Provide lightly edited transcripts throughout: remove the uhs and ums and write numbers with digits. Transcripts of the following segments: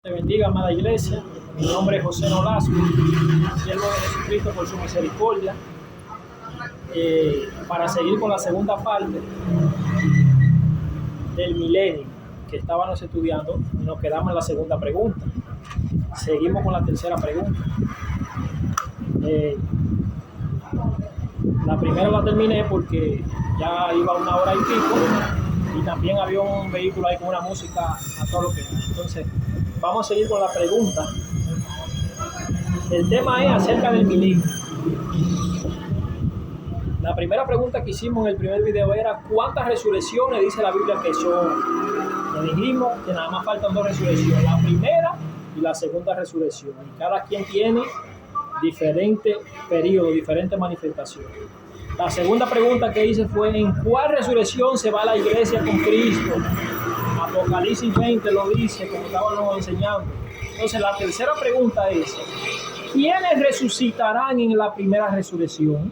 Te bendiga, amada iglesia. Mi nombre es José Nolasco, siervo de Jesucristo por su misericordia. Para seguir con la segunda parte del milenio que estábamos estudiando, nos quedamos en la segunda pregunta. Seguimos con la tercera pregunta. La primera la terminé porque ya iba 1 hora y pico y también había un vehículo ahí con una música a todo lo que da. Entonces, vamos a seguir con la pregunta. El tema es acerca del milenio. La primera pregunta que hicimos en el primer video era ¿cuántas resurrecciones dice la Biblia que son? Le dijimos que nada más faltan 2 resurrecciones, la primera y la segunda resurrección. Y cada quien tiene diferentes periodos, diferentes manifestaciones. La segunda pregunta que hice fue ¿en cuál resurrección se va la iglesia con Cristo? Apocalipsis 20 lo dice, como estábamos enseñando. Entonces la tercera pregunta es ¿quiénes resucitarán en la primera resurrección?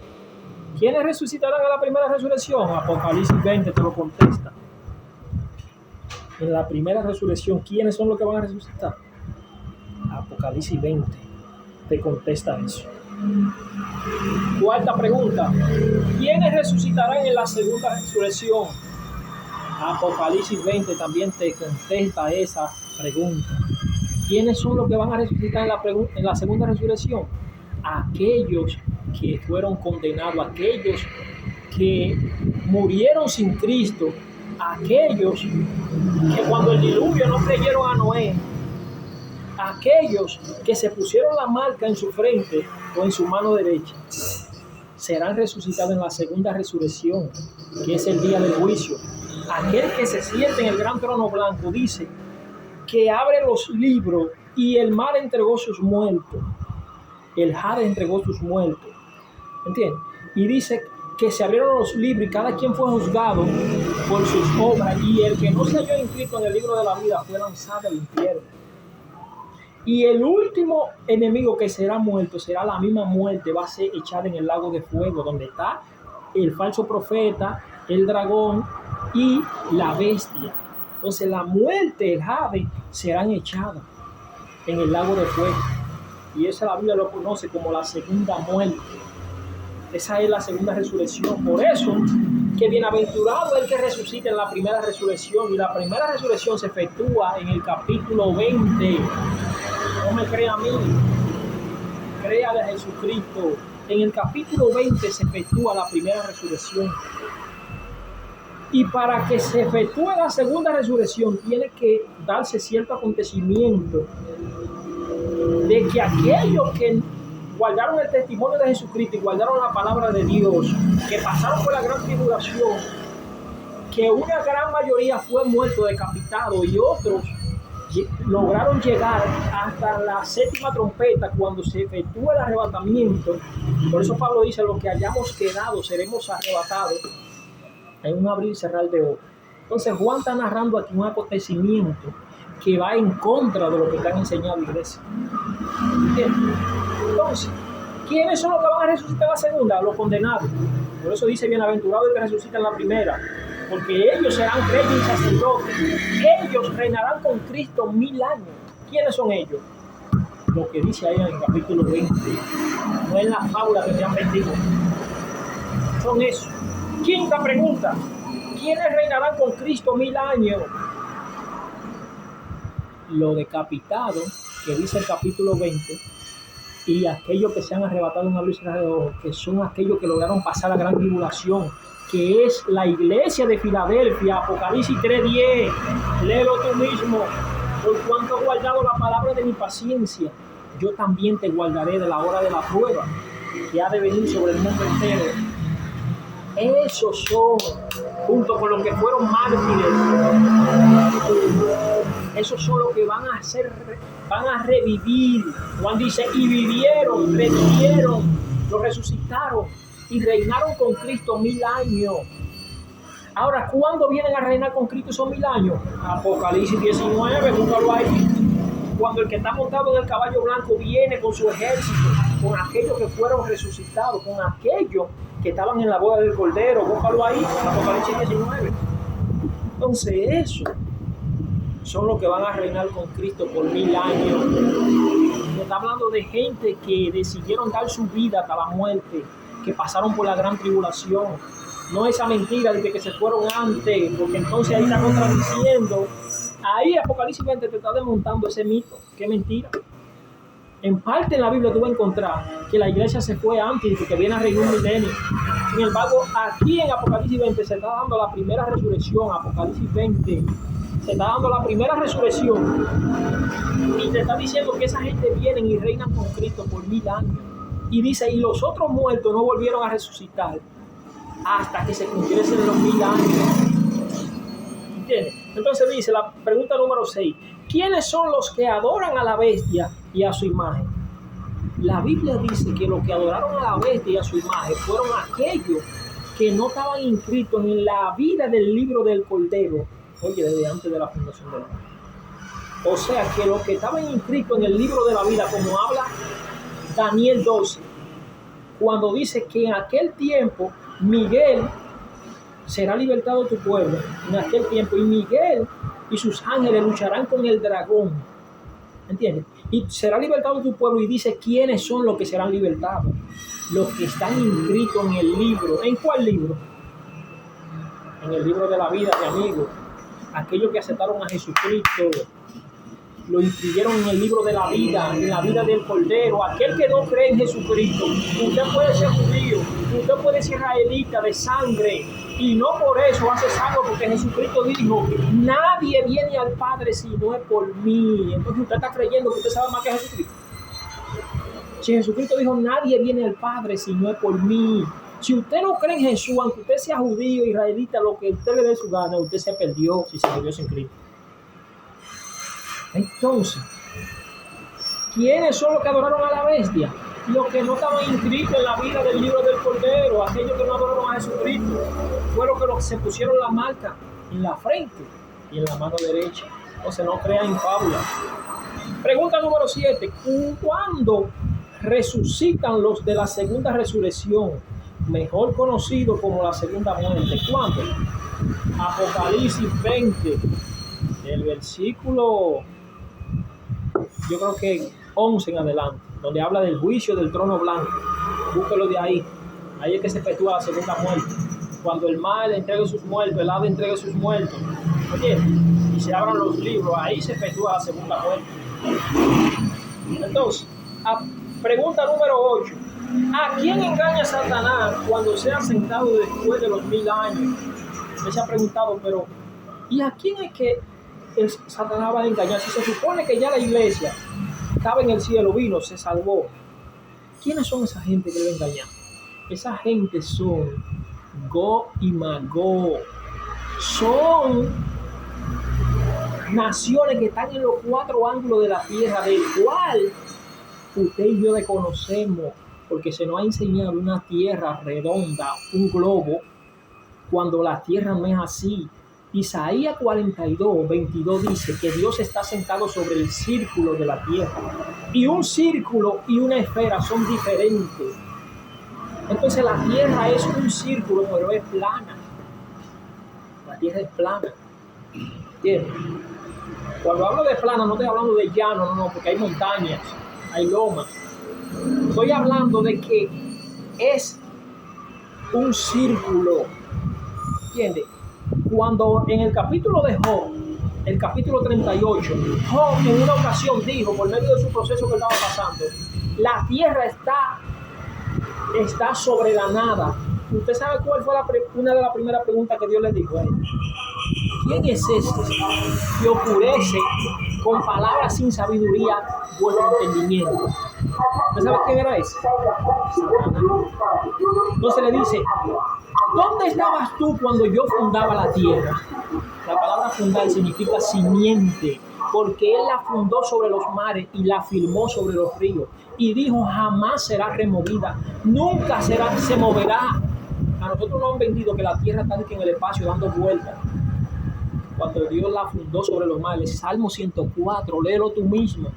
¿Quiénes resucitarán en la primera resurrección? Apocalipsis 20 te lo contesta. En la primera resurrección, ¿quiénes son los que van a resucitar? Apocalipsis 20 te contesta eso. Cuarta pregunta, ¿quiénes resucitarán en la segunda resurrección? Apocalipsis 20 también te contesta esa pregunta. ¿Quiénes son los que van a resucitar en la segunda resurrección? Aquellos que fueron condenados, aquellos que murieron sin Cristo, aquellos que cuando el diluvio no creyeron a Noé, aquellos que se pusieron la marca en su frente o en su mano derecha, serán resucitados en la segunda resurrección, que es el día del juicio. Aquel que se siente en el gran trono blanco dice que abre los libros y el mar entregó sus muertos. El Hades entregó sus muertos. ¿Entiendes? Y dice que se abrieron los libros y cada quien fue juzgado por sus obras. Y el que no se halló inscrito en el libro de la vida fue lanzado al infierno. Y el último enemigo que será muerto será la misma muerte, va a ser echada en el lago de fuego, donde está el falso profeta, el dragón y la bestia. Entonces la muerte, el Hades, serán echadas en el lago de fuego. Y esa la Biblia lo conoce como la segunda muerte. Esa es la segunda resurrección. Por eso, que bienaventurado el que resucita en la primera resurrección. Y la primera resurrección se efectúa en el capítulo 20. No me crea a mí, crea de Jesucristo. En el capítulo 20 se efectúa la primera resurrección. Y para que se efectúe la segunda resurrección, tiene que darse cierto acontecimiento de que aquellos que guardaron el testimonio de Jesucristo y guardaron la palabra de Dios, que pasaron por la gran tribulación, que una gran mayoría fue muerto, decapitado, y otros lograron llegar hasta la séptima trompeta cuando se efectúa el arrebatamiento. Por eso Pablo dice, los que hayamos quedado seremos arrebatados en un abrir y cerrar de ojos. Entonces Juan está narrando aquí un acontecimiento que va en contra de lo que te han enseñado, iglesia. ¿Entiendes? Entonces, ¿quiénes son los que van a resucitar en la segunda? Los condenados. Por eso dice, bienaventurado el que resucita en la primera, porque ellos serán reyes y sacerdotes. Ellos reinarán con Cristo 1000 años. ¿Quiénes son ellos? Lo que dice ahí en el capítulo 20. No es la fábula que te han vendido. Son esos. Quinta pregunta. ¿Quiénes reinarán con Cristo 1000 años? Los decapitados, que dice el capítulo 20, y aquellos que se han arrebatado en una luz de ojos, que son aquellos que lograron pasar la gran tribulación, que es la iglesia de Filadelfia, Apocalipsis 3:10. Léelo tú mismo. Por cuanto he guardado la palabra de mi paciencia, yo también te guardaré de la hora de la prueba, que ha de venir sobre el mundo entero. Esos son, junto con los que fueron mártires, esos son los que van a revivir. Juan dice, y vivieron, revivieron, los resucitaron y reinaron con Cristo 1000 años. Ahora, ¿cuándo vienen a reinar con Cristo esos 1000 años? Apocalipsis 19, búscalo ahí. Cuando el que está montado en el caballo blanco viene con su ejército, con aquellos que fueron resucitados, con aquellos que estaban en la boda del Cordero, búscalo ahí, Apocalipsis 19. Entonces, eso son los que van a reinar con Cristo por 1000 años. Está hablando de gente que decidieron dar su vida hasta la muerte, que pasaron por la gran tribulación. No esa mentira de que se fueron antes, porque entonces ahí está contradiciendo. Ahí Apocalipsis 20 te está desmontando ese mito. Qué mentira. En parte en la Biblia tú vas a encontrar que la iglesia se fue antes y que viene a reinar un milenio. Sin embargo, aquí en Apocalipsis 20 se está dando la primera resurrección. Apocalipsis 20 se está dando la primera resurrección. Y te está diciendo que esa gente viene y reinan con Cristo por 1000 años. Y dice, y los otros muertos no volvieron a resucitar hasta que se cumpliesen los 1000 años. ¿Entiendes? Entonces dice la pregunta número 6. ¿Quiénes son los que adoran a la bestia y a su imagen? La Biblia dice que los que adoraron a la bestia y a su imagen fueron aquellos que no estaban inscritos en la vida del libro del Cordero. Oye, desde antes de la fundación del mundo. O sea, que los que estaban inscritos en el libro de la vida, como habla Daniel 12, cuando dice que en aquel tiempo Miguel será libertado tu pueblo, en aquel tiempo, y Miguel y sus ángeles lucharán con el dragón, ¿entiendes? Y será libertado tu pueblo, y dice quiénes son los que serán libertados, los que están inscritos en el libro. ¿En cuál libro? En el libro de la vida, mi amigo. Aquellos que aceptaron a Jesucristo lo inscribieron en el libro de la vida, en la vida del Cordero. Aquel que no cree en Jesucristo, usted puede ser judío, usted puede ser israelita de sangre, y no por eso hace salvo, porque Jesucristo dijo, nadie viene al Padre si no es por mí. Entonces usted está creyendo que usted sabe más que Jesucristo. Si Jesucristo dijo, nadie viene al Padre si no es por mí. Si usted no cree en Jesús, aunque usted sea judío, israelita, lo que usted le dé su gana, usted se perdió si se perdió sin Cristo. Entonces, ¿quiénes son los que adoraron a la bestia? Los que no estaban inscritos en la vida del libro del Cordero, aquellos que no adoraron a Jesucristo, fueron los que se pusieron la marca en la frente y en la mano derecha. Entonces no crean en fábulas. Pregunta número 7. ¿Cuándo resucitan los de la segunda resurrección, mejor conocido como la segunda muerte? ¿Cuándo? Apocalipsis 20, el versículo, yo creo que 11 en adelante, donde habla del juicio del trono blanco. Búsquelo de ahí. Ahí es que se efectúa la segunda muerte. Cuando el mal entregue sus muertos, el Hades entregue sus muertos. Oye, y se abran los libros, ahí se efectúa la segunda muerte. Entonces, pregunta número 8. ¿A quién engaña Satanás cuando sea sentado después de los 1000 años? Me se ha preguntado, pero ¿y a quién es que Satanás va a engañar? Si se supone que ya la iglesia estaba en el cielo, vino, se salvó. ¿Quiénes son esa gente que le va a engañar? Esa gente son Gog y Magog. Son naciones que están en los 4 ángulos de la tierra, del cual usted y yo desconocemos, porque se nos ha enseñado una tierra redonda, un globo, cuando la tierra no es así. Isaías 42, 22 dice que Dios está sentado sobre el círculo de la tierra. Y un círculo y una esfera son diferentes. Entonces la tierra es un círculo, pero es plana. La tierra es plana. ¿Entiendes? Cuando hablo de plana, no estoy hablando de llano, no, porque hay montañas, hay lomas. Estoy hablando de que es un círculo. ¿Entiendes? Cuando en el capítulo de Job, el capítulo 38, Job en una ocasión dijo, por medio de su proceso que estaba pasando, la tierra está sobre la nada. ¿Usted sabe cuál fue una de las primeras preguntas que Dios le dijo a él? ¿Quién es este que oscurece con palabras sin sabiduría vuestro entendimiento? ¿Usted sabe quién era ese? Satanás. Entonces le dice, ¿dónde estabas tú cuando yo fundaba la tierra? La palabra fundar significa simiente, porque él la fundó sobre los mares y la firmó sobre los ríos. Y dijo, jamás será removida, nunca se moverá. A nosotros nos han vendido que la tierra está en el espacio dando vueltas. Cuando Dios la fundó sobre los mares, Salmo 104, léelo tú mismo.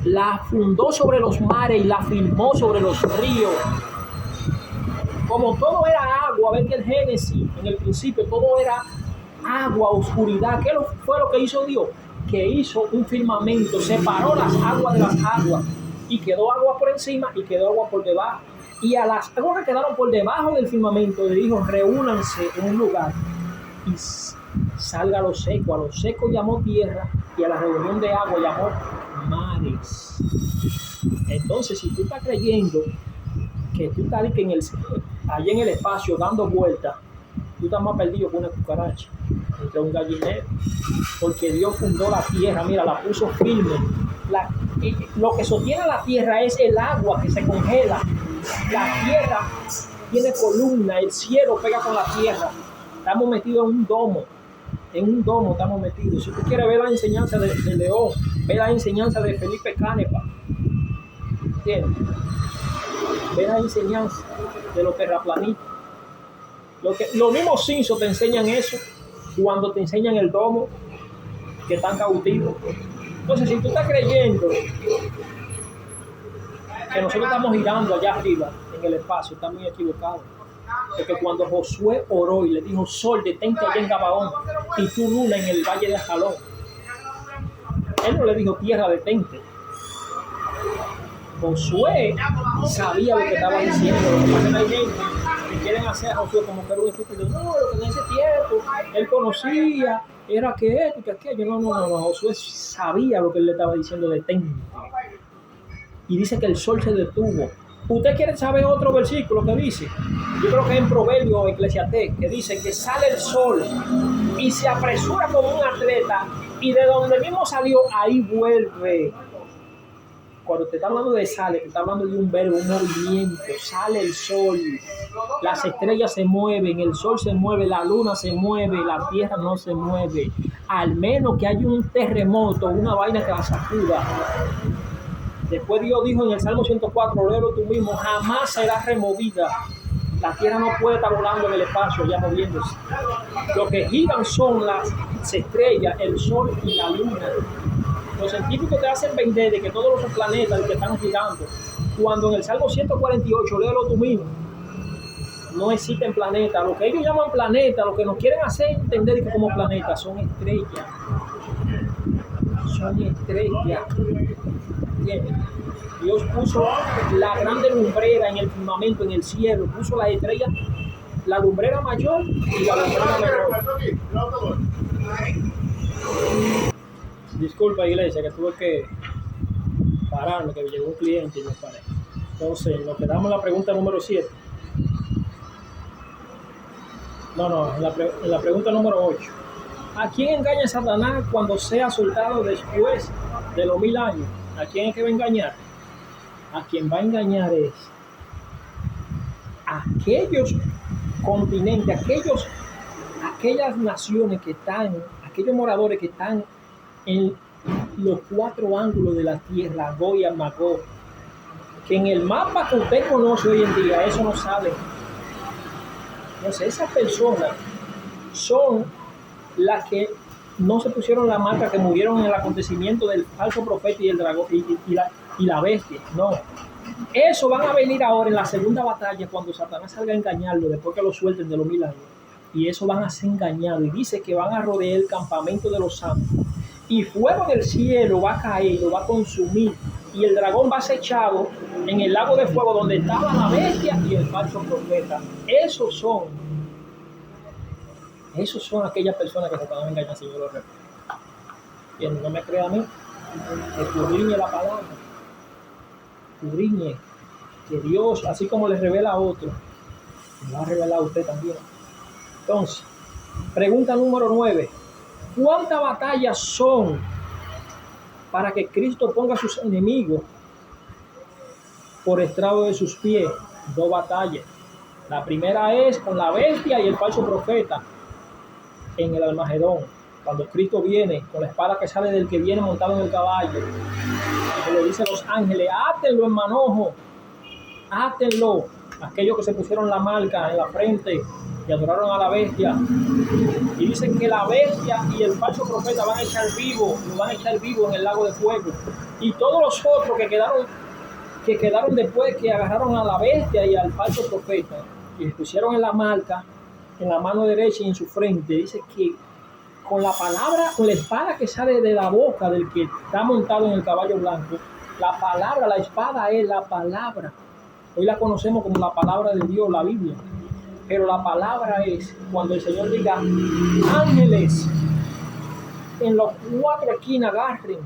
La fundó sobre los mares y la firmó sobre los ríos. Como todo era agua, ven que el Génesis, en el principio, todo era agua, oscuridad. ¿Qué fue lo que hizo Dios? Que hizo un firmamento, separó las aguas de las aguas y quedó agua por encima y quedó agua por debajo. Y a las aguas que quedaron por debajo del firmamento le dijo, reúnanse en un lugar y salga a lo seco. A lo seco llamó tierra y a la reunión de agua llamó mares. Entonces, si tú estás creyendo que tú estás allí en el espacio dando vueltas, tú estás más perdido que una cucaracha entre un gallinero, porque Dios fundó la tierra, mira, la puso firme. Lo que sostiene la tierra es el agua que se congela. La tierra tiene columna, el cielo pega con la tierra. Estamos metidos en un domo estamos metidos. Si tú quieres ver la enseñanza de León, ve la enseñanza de Felipe Canepa, ¿entiendes? Ve la enseñanza de los terraplanistas. Los mismos Simpsons te enseñan eso cuando te enseñan el domo, que están cautivos. Entonces, si tú estás creyendo que nosotros estamos girando allá arriba en el espacio, estás muy equivocado. Porque cuando Josué oró y le dijo, sol, detente allá en Gabaón, y tú luna en el valle de Ajalón, él no le dijo, tierra, detente. Josué sabía lo que estaba diciendo. Lo que pasa es que hay gente que quieren hacer a Josué como que era un estúpido. No, lo que en ese tiempo él conocía era que esto y que aquello. No. Josué sabía lo que él le estaba diciendo, detente. Y dice que el sol se detuvo. ¿Usted quiere saber otro versículo que dice? Yo creo que es en Proverbios o Eclesiastés, que dice que sale el sol y se apresura como un atleta y de donde mismo salió, ahí vuelve. Cuando te está hablando de sale, te está hablando de un verbo, un movimiento. Sale el sol, las estrellas se mueven, el sol se mueve, la luna se mueve, la tierra no se mueve. Al menos que haya un terremoto, una vaina que la sacuda. Después Dios dijo en el Salmo 104, léelo tú mismo, jamás será removida. La tierra no puede estar volando en el espacio, ya moviéndose. Lo que giran son las estrellas, el sol y la luna. Los científicos te hacen vender de que todos los planetas que están girando, cuando en el Salmo 148, léelo tú mismo, no existen planetas. Lo que ellos llaman planetas, lo que nos quieren hacer entender que como planetas son estrellas. Son estrellas. ¿Entiendes? Dios puso la grande lumbrera en el firmamento, en el cielo, puso las estrellas, la lumbrera mayor y la lumbrera menor. Disculpa, iglesia, que tuve que pararme, que llegó un cliente y me paré. Entonces, nos quedamos en la pregunta número 7. En la pregunta número 8. ¿A quién engaña Satanás cuando sea soltado después de los 1000 años? ¿A quién es que va a engañar? A quien va a engañar es a aquellos continentes, aquellas naciones que están, aquellos moradores que están en los 4 ángulos de la tierra, Gog y Magog, que en el mapa que usted conoce hoy en día, eso no sale. Entonces, esas personas son las que no se pusieron la marca, que murieron en el acontecimiento del falso profeta y el dragón y la bestia. No. Eso van a venir ahora en la segunda batalla, cuando Satanás salga a engañarlo, después que lo suelten de los 1000 años. Y eso van a ser engañados. Y dice que van a rodear el campamento de los santos. Y fuego del cielo va a caer, lo va a consumir. Y el dragón va a ser echado en el lago de fuego donde estaba la bestia y el falso profeta. Esos son aquellas personas que se van a engañar, Señor los reyes. Quien no me crea a mí, que escudriñe la palabra. Escudriñe que Dios, así como les revela a otro, le va a revelar a usted también. Entonces, pregunta número 9. ¿Cuántas batallas son para que Cristo ponga a sus enemigos por estrado de sus pies? 2 batallas. La primera es con la bestia y el falso profeta en el Armagedón, cuando Cristo viene con la espada que sale del que viene montado en el caballo. Que le dicen los ángeles, átenlo en manojo, átenlo. Aquellos que se pusieron la marca en la frente y adoraron a la bestia. Y dicen que la bestia y el falso profeta lo van a echar vivo en el lago de fuego. Y todos los otros que quedaron después, que agarraron a la bestia y al falso profeta y les pusieron en la marca en la mano derecha y en su frente, dice que con la palabra, con la espada que sale de la boca del que está montado en el caballo blanco. La palabra, la espada es la palabra. Hoy la conocemos como la palabra de Dios, la Biblia. Pero la palabra es cuando el Señor diga, ángeles en los cuatro esquinas agarren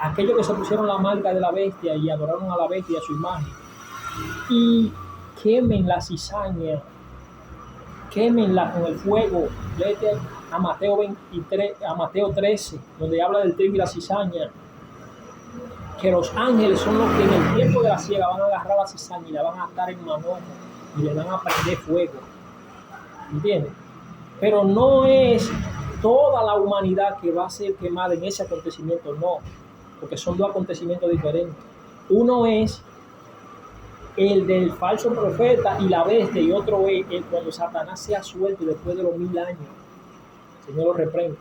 aquellos que se pusieron la marca de la bestia y adoraron a la bestia y a su imagen, y quemen la cizaña, quémenla con el fuego. Léete a Mateo 23, a Mateo 13, donde habla del trigo y la cizaña, que los ángeles son los que en el tiempo de la siega van a agarrar la cizaña y la van a atar en manojo y le van a prender fuego. ¿Entiendes? Pero no es toda la humanidad que va a ser quemada en ese acontecimiento, no, porque son dos acontecimientos diferentes. Uno es el del falso profeta y la bestia, y otro es el cuando Satanás sea suelto después de los 1000 años. El Señor lo reprende.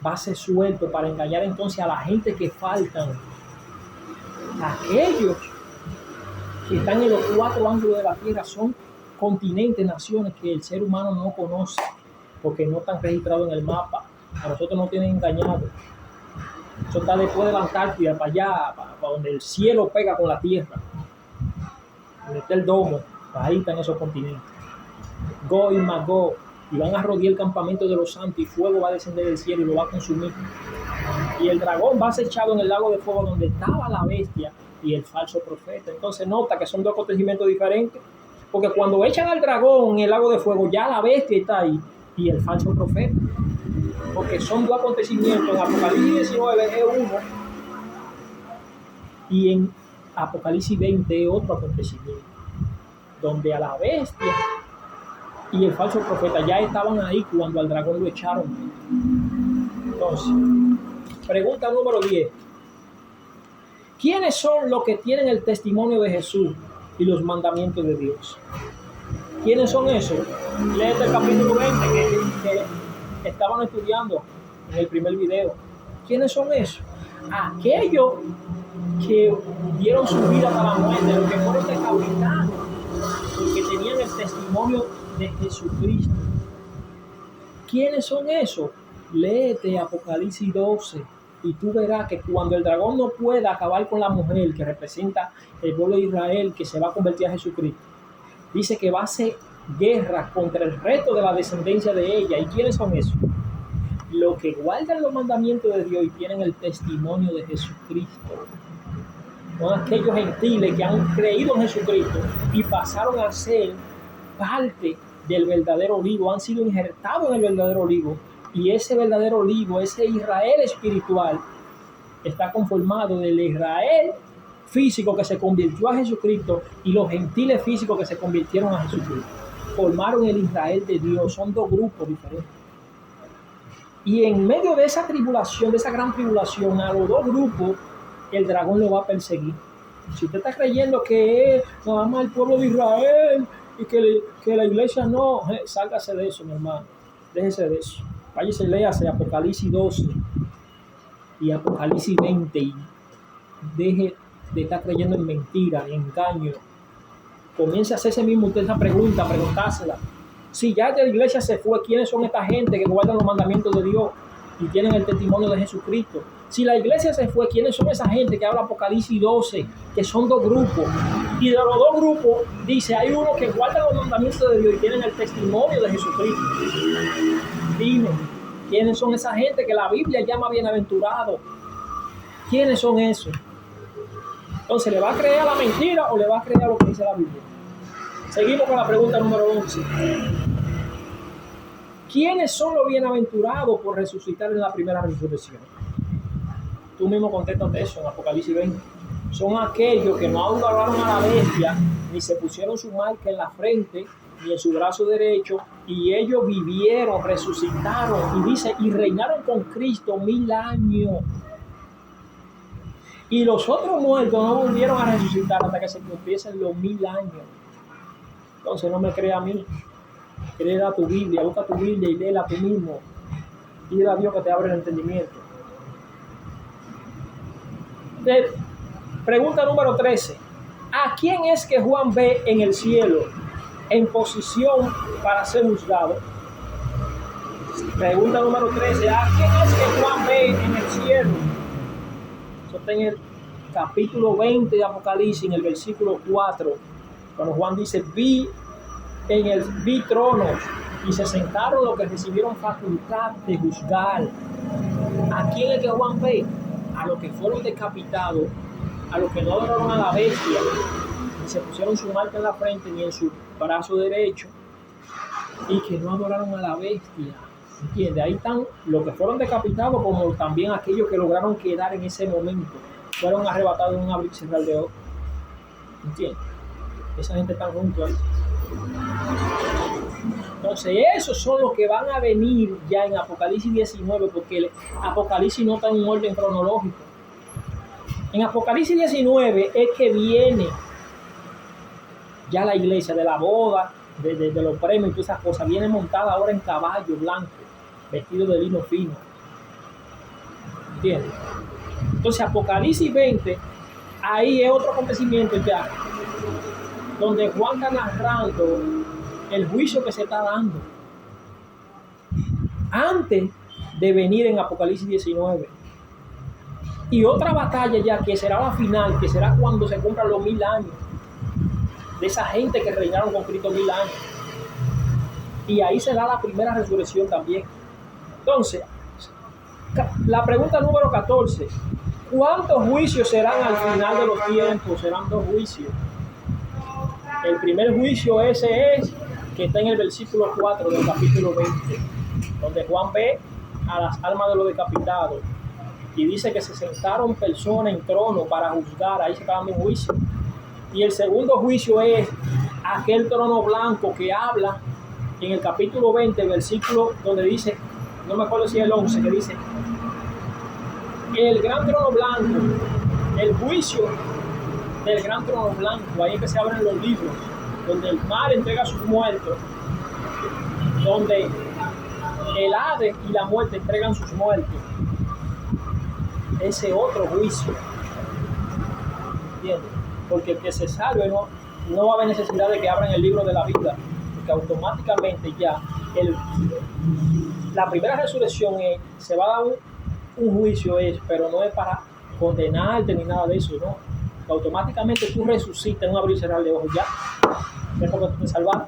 Va a ser suelto para engañar entonces a la gente que faltan. Aquellos que están en los cuatro ángulos de la tierra son continentes, naciones que el ser humano no conoce porque no están registrados en el mapa. A nosotros nos tienen engañados. Eso está después de la Antártida, para allá, para donde el cielo pega con la tierra, donde está el domo. Ahí están esos continentes. Gog y Magog, y van a rodear el campamento de los santos, y fuego va a descender del cielo y lo va a consumir. Y el dragón va a ser echado en el lago de fuego donde estaba la bestia y el falso profeta. Entonces nota que son dos acontecimientos diferentes, porque cuando echan al dragón en el lago de fuego, ya la bestia está ahí y el falso profeta, porque son dos acontecimientos. En Apocalipsis 19 es uno y en Apocalipsis 20 es otro acontecimiento, donde a la bestia y el falso profeta ya estaban ahí cuando al dragón lo echaron. Entonces, pregunta número 10. ¿Quiénes son los que tienen el testimonio de Jesús y los mandamientos de Dios? ¿Quiénes son esos? Léete el capítulo 20 que estaban estudiando en el primer video. ¿Quiénes son esos? Aquellos que dieron su vida para la muerte, los que fueron decapitados, los que tenían el testimonio de Jesucristo. ¿Quiénes son esos? Léete Apocalipsis 12 y tú verás que cuando el dragón no pueda acabar con la mujer que representa el pueblo de Israel, que se va a convertir a Jesucristo, dice que va a hacer guerra contra el resto de la descendencia de ella. ¿Y quiénes son esos? Los que guardan los mandamientos de Dios y tienen el testimonio de Jesucristo. Son aquellos gentiles que han creído en Jesucristo y pasaron a ser parte del verdadero olivo, han sido injertados en el verdadero olivo, y ese verdadero olivo, ese Israel espiritual, está conformado del Israel físico que se convirtió a Jesucristo y los gentiles físicos que se convirtieron a Jesucristo. Formaron el Israel de Dios. Son dos grupos diferentes. Y en medio de esa tribulación, de esa gran tribulación, a los dos grupos el dragón lo va a perseguir. Si usted está creyendo que es nada más el pueblo de Israel y que la iglesia no, sálgase de eso, mi hermano. Déjese de eso. Váyase, léase Apocalipsis 12 y Apocalipsis 20 y deje de estar creyendo en mentira, en engaño. Comience a hacerse mismo usted esa pregunta, preguntársela. Si ya de la iglesia se fue, ¿quiénes son esta gente que guardan los mandamientos de Dios y tienen el testimonio de Jesucristo? Si la iglesia se fue, ¿quiénes son esa gente que habla Apocalipsis 12? Que son dos grupos. Y de los dos grupos, dice, hay uno que guarda los mandamientos de Dios y tienen el testimonio de Jesucristo. Dime, ¿quiénes son esa gente que la Biblia llama bienaventurado? ¿Quiénes son esos? Entonces, ¿le va a creer a la mentira o le va a creer a lo que dice la Biblia? Seguimos con la pregunta número 11. ¿Quiénes son los bienaventurados por resucitar en la primera resurrección? Tú mismo contestas eso en Apocalipsis 20. Son aquellos que no adoraron a la bestia, ni se pusieron su marca en la frente, ni en su brazo derecho, y ellos vivieron, resucitaron, y dice, y reinaron con Cristo 1000 años. Y los otros muertos no volvieron a resucitar hasta que se cumpliesen los 1000 años. Entonces no me crea a mí. Cree a tu Biblia, busca tu Biblia y léela tú mismo. Pide a Dios que te abra el entendimiento. Pregunta número 13. ¿A quién es que Juan ve en el cielo en posición para ser juzgado? Pregunta número 13. ¿A quién es que Juan ve en el cielo? Eso está en el capítulo 20 de Apocalipsis, en el versículo 4. Cuando Juan dice, vi tronos y se sentaron los que recibieron facultad de juzgar. ¿A quién es que Juan ve? A los que fueron decapitados, a los que no adoraron a la bestia, ni se pusieron su marca en la frente ni en su brazo derecho, y que no adoraron a la bestia. ¿Entiendes? Ahí están los que fueron decapitados, como también aquellos que lograron quedar en ese momento. Fueron arrebatados en un abrir y cerrar de ojos. ¿Entiendes? Esa gente está junto ahí. Entonces, esos son los que van a venir ya en Apocalipsis 19, porque el Apocalipsis no está en un orden cronológico. En Apocalipsis 19 es que viene ya la iglesia de la boda, de los premios y todas esas cosas. Viene montada ahora en caballo blanco, vestido de lino fino. ¿Entiendes? Entonces, Apocalipsis 20, ahí es otro acontecimiento ya, donde Juan está narrando el juicio que se está dando antes de venir en Apocalipsis 19. Y otra batalla ya que será la final, que será cuando se cumplan los 1000 años de esa gente que reinaron con Cristo 1000 años. Y ahí será la primera resurrección también. Entonces, la pregunta número 14. ¿Cuántos juicios serán al final de los tiempos? Serán 2 juicios. El primer juicio ese es que está en el versículo 4 del capítulo 20, donde Juan ve a las almas de los decapitados y dice que se sentaron personas en trono para juzgar. Ahí se está dando un juicio. Y el segundo juicio es aquel trono blanco que habla en el capítulo 20, versículo donde dice, no me acuerdo si es el 11, que dice, el gran trono blanco, el juicio del gran trono blanco. Ahí es que se abren los libros, donde el mar entrega a sus muertos, donde el Hades y la muerte entregan sus muertos. Ese otro juicio, ¿entiendes? Porque el que se salve no va a haber necesidad de que abran el libro de la vida, porque automáticamente ya la primera resurrección se va a dar un juicio, pero no es para condenarte ni nada de eso, ¿no? Automáticamente tú resucitas en un abrir y cerrar de ojos, ya es porque tú te salvaste.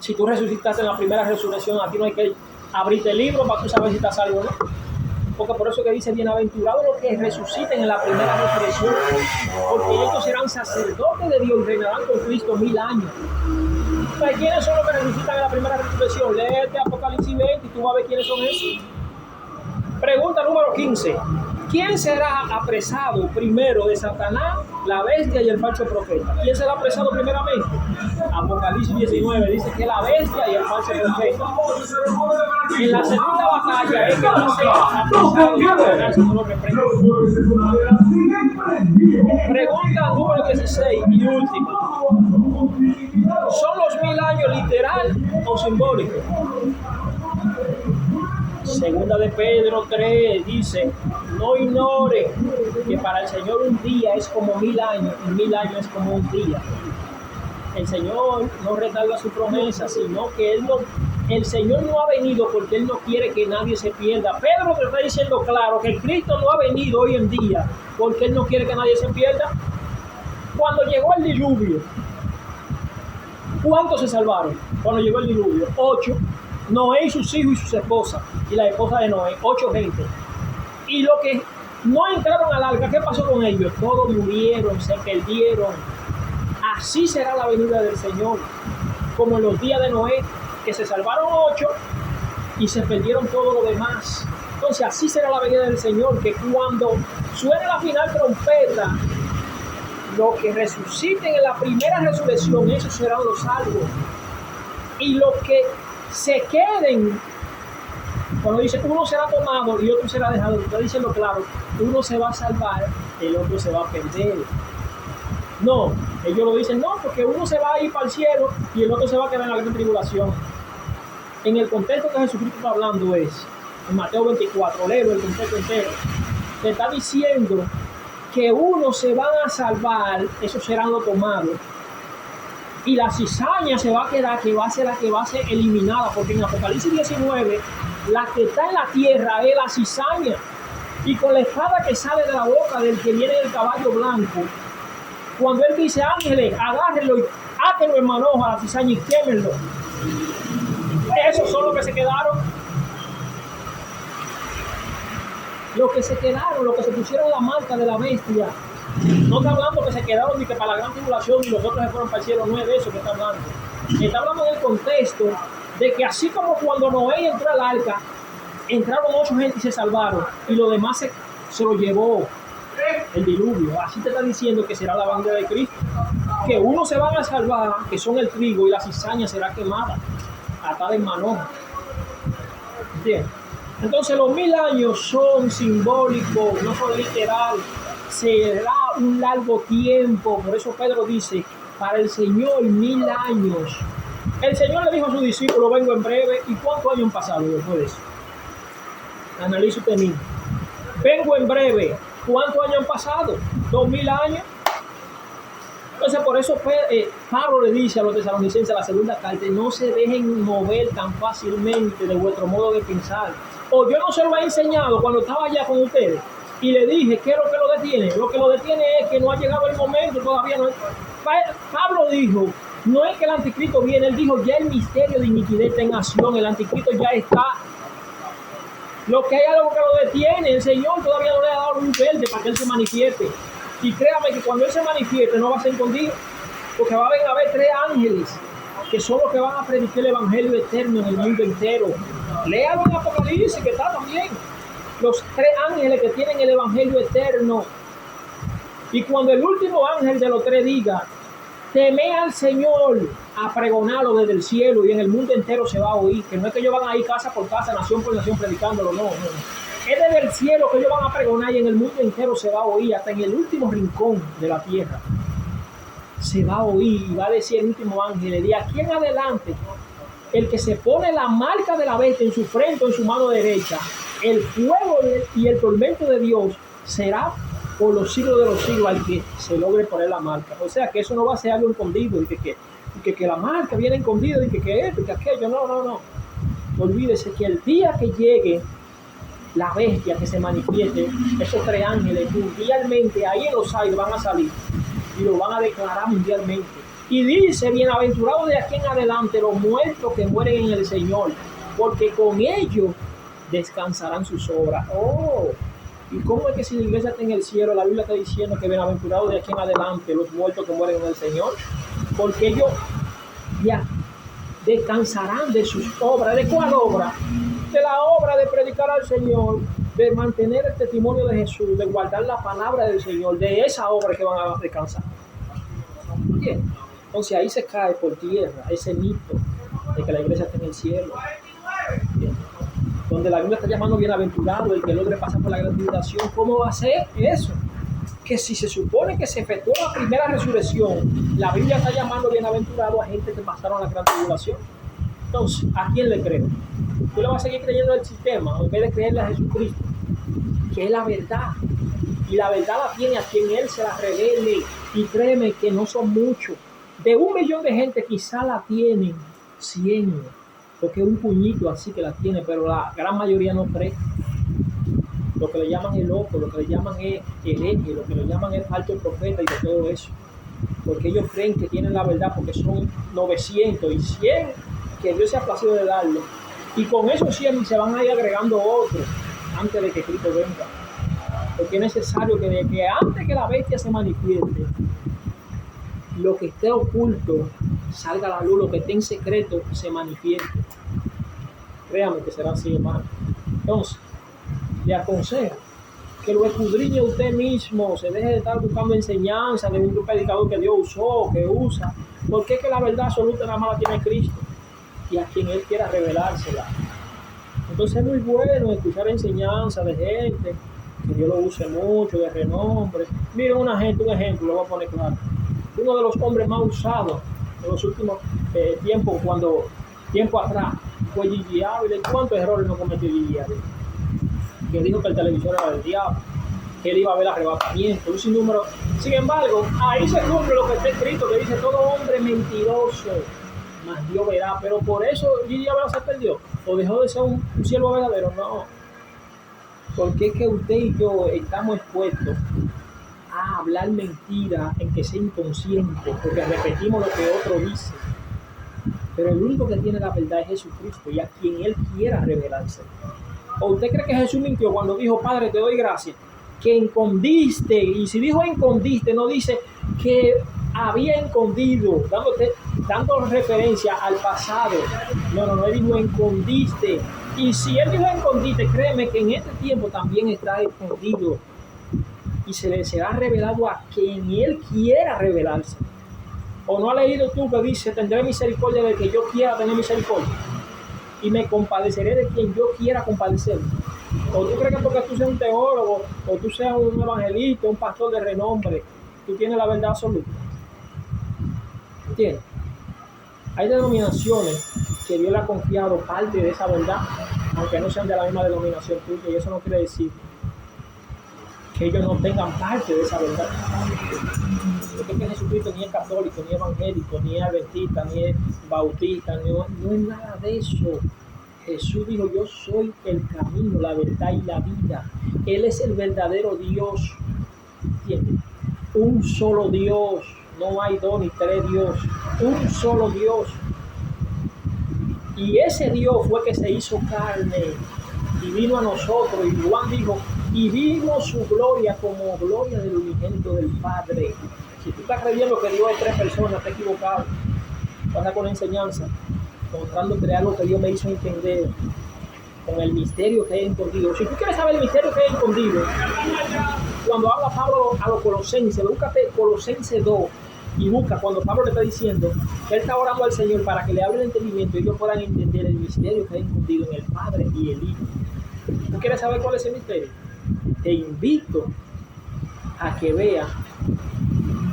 Si tú resucitaste en la primera resurrección, aquí no hay que abrirte el libro para tú saber si estás salvo o no, porque por eso que dice, bienaventurados los que resuciten en la primera resurrección, porque ellos serán sacerdotes de Dios y reinarán con Cristo 1000 años. ¿Sabes quiénes son los que resucitan en la primera resurrección? Léete Apocalipsis 20 y tú vas a ver quiénes son esos. Pregunta número 15. ¿Quién será apresado primero de Satanás, la bestia y el falso profeta? ¿Quién será apresado primeramente? Apocalipsis 19 dice que la bestia y el falso profeta. En la segunda batalla es que va a ser apresado y Satanás no lo reprende. Pregunta número 16 y última. ¿Son los 1000 años literal o simbólicos? Segunda de Pedro 3 dice, no ignoren que para el Señor un día es como 1000 años y 1000 años es como un día. El Señor no retarda su promesa, sino que el Señor no ha venido porque Él no quiere que nadie se pierda. Pedro te está diciendo claro que Cristo no ha venido hoy en día porque Él no quiere que nadie se pierda. Cuando llegó el diluvio, ¿cuántos se salvaron? Cuando llegó el diluvio, 8. Noé y sus hijos y sus esposas, y la esposa de Noé, 8 gente. Y los que no entraron al arca, ¿qué pasó con ellos? Todos murieron, se perdieron. Así será la venida del Señor, como en los días de Noé, que se salvaron 8 y se perdieron todo lo demás. Entonces así será la venida del Señor, que cuando suene la final trompeta, los que resuciten en la primera resurrección, esos serán los salvos. Y los que se queden, cuando dice uno será tomado y otro será dejado, está diciendo claro, uno se va a salvar, el otro se va a perder. No, ellos lo dicen, no, porque uno se va a ir para el cielo y el otro se va a quedar en la gran tribulación. En el contexto que Jesucristo está hablando es, en Mateo 24, leo el contexto entero, te está diciendo que uno se van a salvar, esos serán los tomados, y la cizaña se va a quedar, que va a ser la que va a ser eliminada, porque en Apocalipsis 19 La que está en la tierra es la cizaña. Y con la espada que sale de la boca del que viene del caballo blanco, cuando él dice, ángeles, agárrenlo y átenlo en manojo a la cizaña y quémenlo. Esos son los que se quedaron. Los que se quedaron, los que se pusieron la marca de la bestia. No está hablando que se quedaron ni que para la gran tribulación y los otros se fueron para el cielo. No es de eso que está hablando. Está hablando en el contexto de que así como cuando Noé entró al arca, entraron 8 gente y se salvaron, y lo demás se lo llevó el diluvio. Así te está diciendo que será la bandera de Cristo. Que unos se van a salvar, que son el trigo, y la cizaña será quemada, atada en manojo. Bien. Entonces los 1000 años son simbólicos, no son literal. Será un largo tiempo. Por eso Pedro dice, para el Señor 1000 años. El Señor le dijo a sus discípulos, vengo en breve. ¿Y cuántos años han pasado después de eso? Analiza usted mismo. Vengo en breve. ¿Cuántos años han pasado? 2000 años. Entonces por eso Pablo le dice a los tesalonicenses en la segunda carta, no se dejen mover tan fácilmente de vuestro modo de pensar. O yo no se lo he enseñado cuando estaba allá con ustedes y le dije, ¿qué es lo que lo detiene? Lo que lo detiene es que no ha llegado el momento, todavía no. Pablo dijo, no es que el anticristo viene, él dijo, ya el misterio de iniquidad está en acción, el anticristo ya está. Lo que hay algo que lo detiene, el Señor todavía no le ha dado un verde para que Él se manifieste. Y créame que cuando Él se manifieste no va a ser escondido, porque va a haber 3 ángeles que son los que van a predicar el evangelio eterno en el mundo entero. Léalo en Apocalipsis, que está también. Los 3 ángeles que tienen el evangelio eterno. Y cuando el último ángel de los 3 diga, temed al Señor, a pregonarlo desde el cielo, y en el mundo entero se va a oír, que no es que ellos van a ir casa por casa, nación por nación predicándolo, no. Es desde el cielo que ellos van a pregonar y en el mundo entero se va a oír, hasta en el último rincón de la tierra se va a oír, y va a decir el último ángel, de aquí en adelante, el que se pone la marca de la bestia en su frente o en su mano derecha, el fuego y el tormento de Dios será por los siglos de los siglos al que se logre poner la marca. O sea que eso no va a ser algo escondido, y que la marca viene escondida, y que esto y que aquello. No. Olvídese que el día que llegue la bestia, que se manifieste, esos 3 ángeles mundialmente, ahí en los aires van a salir y lo van a declarar mundialmente. Y dice, bienaventurados de aquí en adelante los muertos que mueren en el Señor, porque con ellos descansarán sus obras. ¿Y cómo es que si la iglesia está en el cielo, la Biblia está diciendo que bienaventurados de aquí en adelante los muertos que mueren en el Señor? Porque ellos ya descansarán de sus obras. ¿De cuál obra? De la obra de predicar al Señor, de mantener el testimonio de Jesús, de guardar la palabra del Señor. De esa obra que van a descansar. Bien. Entonces ahí se cae por tierra ese mito de que la iglesia está en el cielo. Bien. Donde la Biblia está llamando bienaventurado el que logre pasar por la gran tribulación. ¿Cómo va a ser eso? Que si se supone que se efectuó la primera resurrección, la Biblia está llamando bienaventurado a gente que pasaron la gran tribulación. Entonces, ¿a quién le creo? Tú le vas a seguir creyendo al sistema en vez de creerle a Jesucristo, que es la verdad. Y la verdad la tiene a quien Él se la revele. Y créeme que no son muchos. De 1 millón de gente quizá la tienen 100, porque es un puñito así que la tiene, pero la gran mayoría no cree. Lo que le llaman el loco, lo que le llaman es hereje, lo que le llaman es falso profeta y de todo eso. Porque ellos creen que tienen la verdad, porque son 900 y 100 que Dios se ha placido de darle. Y con esos 100 se van a ir agregando otros antes de que Cristo venga. Porque es necesario que antes que la bestia se manifieste, lo que esté oculto salga a la luz, lo que esté en secreto se manifieste. Créame que será así, hermano. Entonces, le aconsejo que lo escudriñe usted mismo, se deje de estar buscando enseñanza de un predicador que Dios usó, que usa, porque es que la verdad absoluta nada más la tiene Cristo y a quien Él quiera revelársela. Entonces es muy bueno escuchar enseñanza de gente que Dios lo use mucho, de renombre. Miren un ejemplo, lo voy a poner claro. Uno de los hombres más usados en los últimos tiempo atrás fue Gigi Ávila. ¿Cuántos errores no cometió Gigi Ávila? Que dijo que el televisor era del diablo, que él iba a ver arrebatamiento, un sinnúmero. Sin embargo, ahí se cumple lo que está escrito, que dice todo hombre mentiroso mas Dios verá. Pero por eso Gigi Abraham se perdió, o dejó de ser un siervo verdadero. No, porque es que usted y yo estamos expuestos a hablar mentira, en que sea inconsciente, porque repetimos lo que otro dice. Pero el único que tiene la verdad es Jesucristo, y a quien Él quiera revelarse. ¿O usted cree que Jesús mintió cuando dijo, Padre, te doy gracias? Que escondiste, y si dijo escondiste, no dice que había escondido, dando referencia al pasado. No, Él dijo escondiste. Y si Él dijo escondiste, créeme que en este tiempo también está escondido. Y se le será revelado a quien Él quiera revelarse. ¿O no has leído tú que dice, tendré misericordia de que yo quiera tener misericordia? Y me compadeceré de quien yo quiera compadecerme. ¿O tú crees que porque tú seas un teólogo, o tú seas un evangelista, un pastor de renombre, tú tienes la verdad absoluta? ¿Entiendes? Hay denominaciones que Dios le ha confiado parte de esa verdad, aunque no sean de la misma denominación tuya, y eso no quiere decir que ellos no tengan parte de esa verdad. Porque es que Jesucristo ni es católico, ni evangélico, ni es adventista, ni es bautista, no es nada de eso. Jesús dijo, yo soy el camino, la verdad y la vida. Él es el verdadero Dios. ¿Entiendes? Un solo Dios. No hay dos ni tres Dios. Un solo Dios. Y ese Dios fue que se hizo carne y vino a nosotros. Y Juan dijo, y vimos su gloria como gloria del unigénito del Padre. Si tú estás creyendo que Dios es tres personas, estás equivocado. Pasa con la enseñanza, mostrándote algo que Dios me hizo entender, con el misterio que hay escondido. Si tú quieres saber el misterio que hay escondido, cuando habla Pablo a los Colosenses, búscate Colosenses 2 y busca cuando Pablo le está diciendo que él está orando al Señor para que le abra el entendimiento y ellos puedan entender el misterio que hay escondido en el Padre y el Hijo. ¿Tú quieres saber cuál es el misterio? Te invito a que veas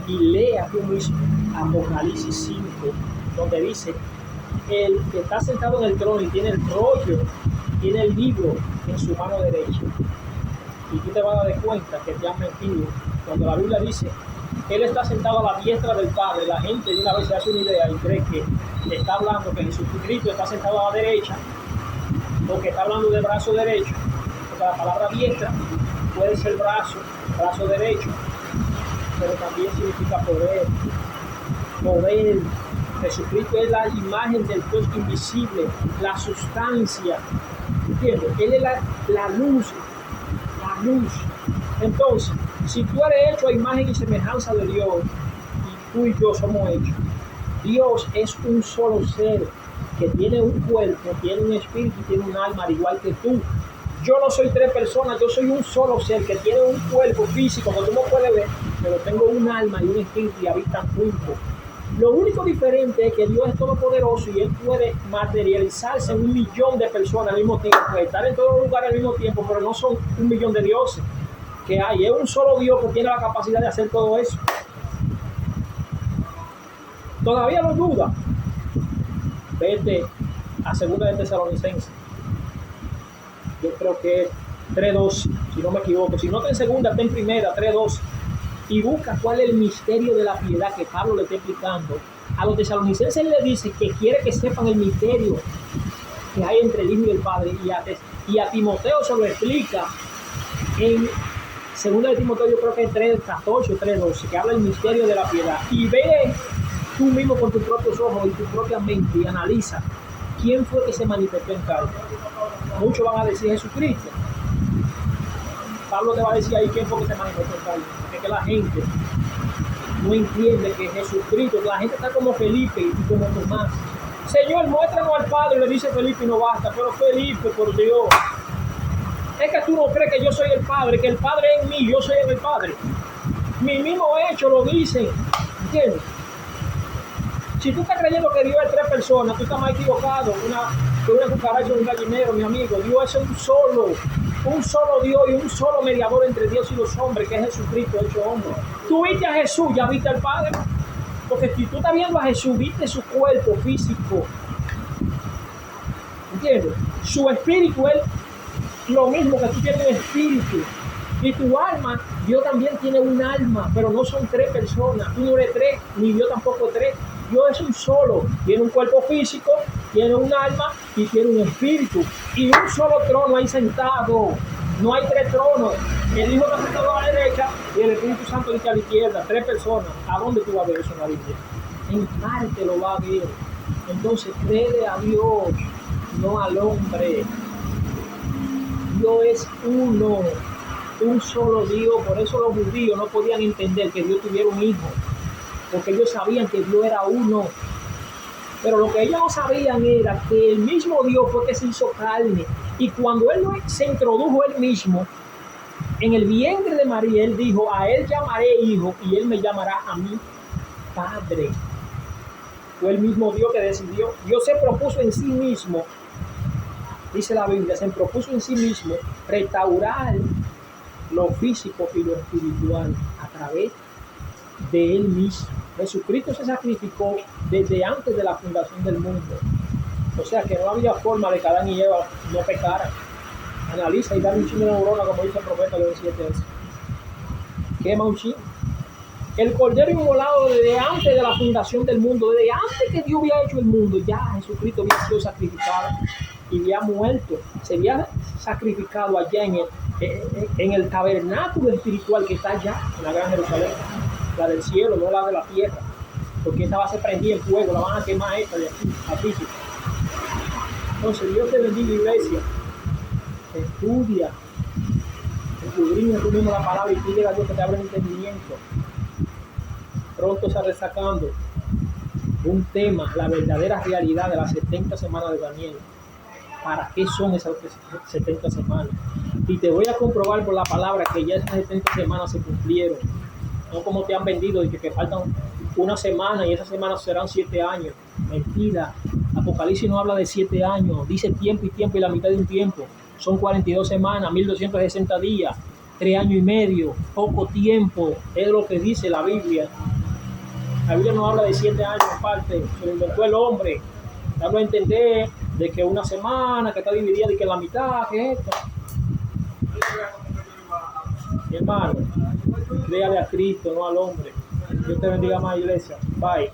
y lea tú mismo Apocalipsis 5, donde dice, el que está sentado en el trono y tiene el rollo, tiene el libro en su mano derecha. Y tú te vas a dar cuenta que te han mentido. Cuando la Biblia dice, Él está sentado a la diestra del Padre, la gente de una vez se hace una idea y cree que le está hablando que Jesucristo está sentado a la derecha, o que está hablando de brazo derecho, porque la palabra diestra puede ser brazo derecho, pero también significa poder. Jesucristo es la imagen del Dios invisible, la sustancia, ¿entiendes? Él es la luz. Entonces, si tú eres hecho a imagen y semejanza de Dios, y tú y yo somos hechos, Dios es un solo ser que tiene un cuerpo, tiene un espíritu y tiene un alma, al igual que tú. Yo no soy tres personas, yo soy un solo ser que tiene un cuerpo físico que tú no puedes ver, pero tengo un alma y un espíritu y habitan juntos. Lo único diferente es que Dios es todopoderoso y Él puede materializarse en 1.000.000 de personas al mismo tiempo, puede estar en todos los lugares al mismo tiempo, pero no son 1.000.000 de dioses que hay. Es un solo Dios que tiene la capacidad de hacer todo eso. ¿Todavía no duda? Vete a 2 de Tesalonicenses. Yo creo que es 3:12, si no me equivoco. Si no está en segunda, está en primera, 3:12. Y busca cuál es el misterio de la piedad que Pablo le está explicando. A los tesalonicenses le dice que quiere que sepan el misterio que hay entre el Hijo y el Padre. Y a Timoteo se lo explica en 2 de Timoteo, yo creo que es 3:14 o 3:12, que habla del misterio de la piedad. Y ve tú mismo con tus propios ojos y tu propia mente y analiza quién fue que se manifestó en carne. Muchos van a decir Jesucristo. Pablo te va a decir ahí quién fue que se manifestó en carne. Porque es que la gente no entiende que Jesucristo, la gente está como Felipe y como Tomás. Señor, muéstranos al Padre, le dice Felipe y no basta. Pero Felipe, por Dios, es que tú no crees que yo soy el Padre, que el Padre es en mí, yo soy en el Padre. Mi mismo hecho lo dicen. ¿Entiendes? Si tú estás creyendo que Dios es tres personas, tú estás más equivocado que una cucaracha y un gallinero, mi amigo. Dios es un solo Dios y un solo mediador entre Dios y los hombres, que es Jesucristo hecho hombre. Tú viste a Jesús, ya viste al Padre. Porque si tú estás viendo a Jesús, viste su cuerpo físico. ¿Entiendes? Su espíritu es lo mismo que tú tienes en espíritu. Y tu alma, Dios también tiene un alma, pero no son tres personas. Tú no eres tres, ni Dios tampoco es tres. Dios es un solo. Tiene un cuerpo físico, tiene un alma y tiene un espíritu. Y un solo trono ahí sentado. No hay tres tronos. El Hijo está sentado a la derecha y el Espíritu Santo está a la izquierda. Tres personas. ¿A dónde tú vas a ver eso en la Biblia? En parte lo va a ver. Entonces, créele a Dios, no al hombre. Dios es uno, un solo Dios. Por eso los judíos no podían entender que Dios tuviera un hijo, porque ellos sabían que Dios era uno. Pero lo que ellos no sabían era que el mismo Dios fue que se hizo carne. Y cuando Él se introdujo Él mismo en el vientre de María, Él dijo: a Él llamaré hijo y Él me llamará a mí Padre. Fue el mismo Dios que decidió. Dios se propuso en sí mismo, dice la Biblia, se propuso en sí mismo restaurar lo físico y lo espiritual a través de Él mismo. Jesucristo se sacrificó desde antes de la fundación del mundo. O sea que no había forma de que Adán y Eva no pecaran. Analiza y da un chingo de neurona, como dice el profeta de 7 veces. Quema un chingo. El cordero inmolado desde antes de la fundación del mundo, desde antes que Dios había hecho el mundo, ya Jesucristo había sido sacrificado y había muerto. Se había sacrificado allá en el tabernáculo espiritual que está allá en la Gran Jerusalén, la del cielo, no la de la tierra, porque esta va a ser prendida en fuego, la van a quemar esta de aquí, a física. Entonces, Dios te bendiga, iglesia. Estudia, escudriña tú mismo la palabra y pide a Dios que te abra el entendimiento. Pronto estaré sacando un tema, la verdadera realidad de las 70 semanas de Daniel. ¿Para qué son esas 70 semanas? Y te voy a comprobar por la palabra que ya esas 70 semanas se cumplieron. No como te han vendido, y que faltan una semana y esas semanas serán 7 años. Mentira. Apocalipsis no habla de 7 años, dice tiempo y la mitad de un tiempo. Son 42 semanas, 1260 días, 3 años y medio, poco tiempo, es lo que dice la Biblia. La Biblia no habla de 7 años en parte, se lo inventó el hombre. Habla a entender de que una semana que está dividida de que la mitad, que esto. Mi hermano, créale a Cristo, no al hombre. Dios te bendiga más, iglesia. Bye.